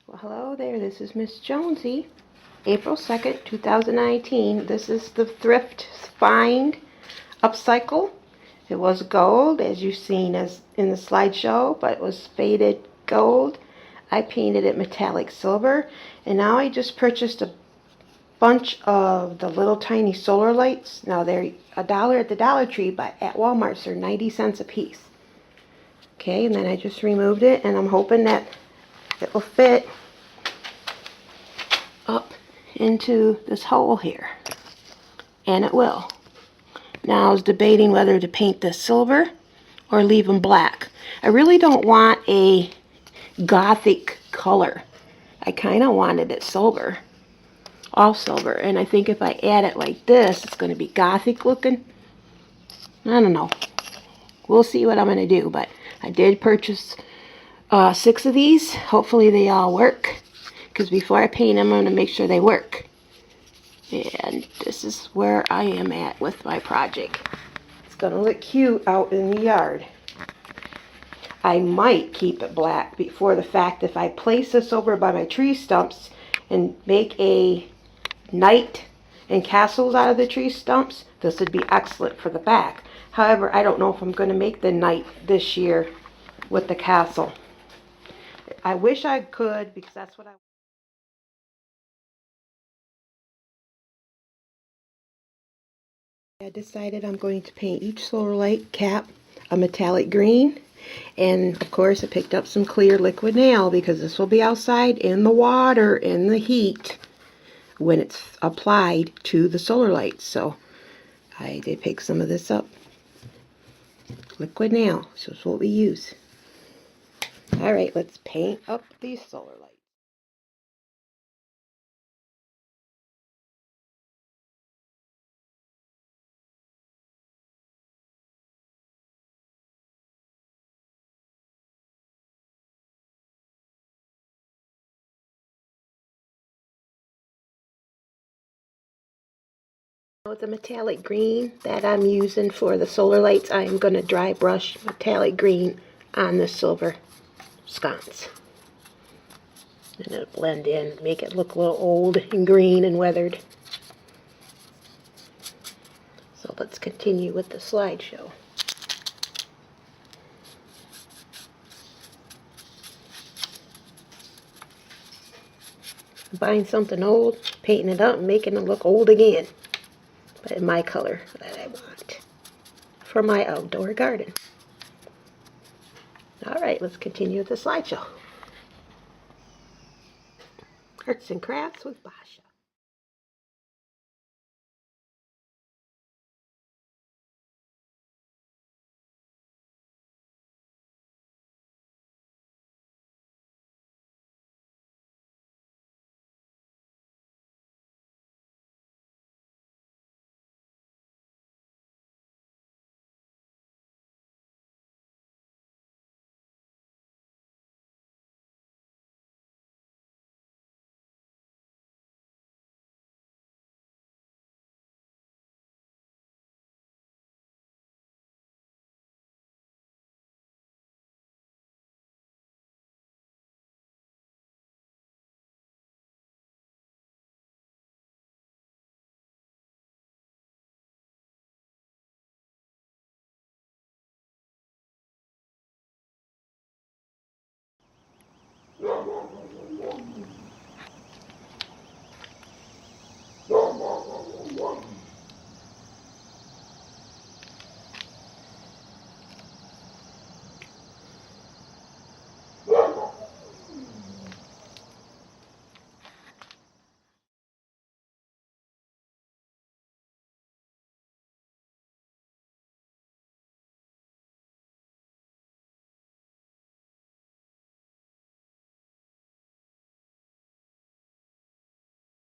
Well, hello there. This is Miss Jonesy. April 2nd, 2019. This is the Thrift Find Upcycle. It was gold, as you've seen as in the slideshow, but it was faded gold. I painted it metallic silver, and now I just purchased a bunch of the little tiny solar lights. Now they're $1 at the Dollar Tree, but at Walmart they're 90 cents a piece. Okay, and then I just removed it, and I'm hoping that it will fit up into this hole here, and it will. Now I was debating whether to paint this silver or leave them black. I really don't want a gothic color. I kind of wanted it silver, all silver, and I think if I add it like this, it's going to be gothic looking. I don't know. We'll see what I'm going to do, but I did purchase 6 of these. Hopefully they all work, because before I paint them, I'm going to make sure they work. And this is where I am at with my project. It's going to look cute out in the yard. I might keep it black before the fact. If I place this over by my tree stumps and make a knight and castles out of the tree stumps, this would be excellent for the back. However, I don't know if I'm going to make the knight this year with the castle. I wish I could, because that's what I decided I'm going to paint each solar light cap a metallic green. And of course I picked up some clear liquid nail, because this will be outside in the water, in the heat, when it's applied to the solar lights. So I did pick some of this up. Liquid nail, so it's what we use. Alright, let's paint up these solar lights. With the metallic green that I'm using for the solar lights, I am going to dry brush metallic green on the silver sconce. And it'll blend in, make it look a little old and green and weathered. So let's continue with the slideshow. Buying something old, painting it up, and making it look old again. But in my color that I want for my outdoor garden. Alright, let's continue with the slideshow. Arts and Crafts with Basha.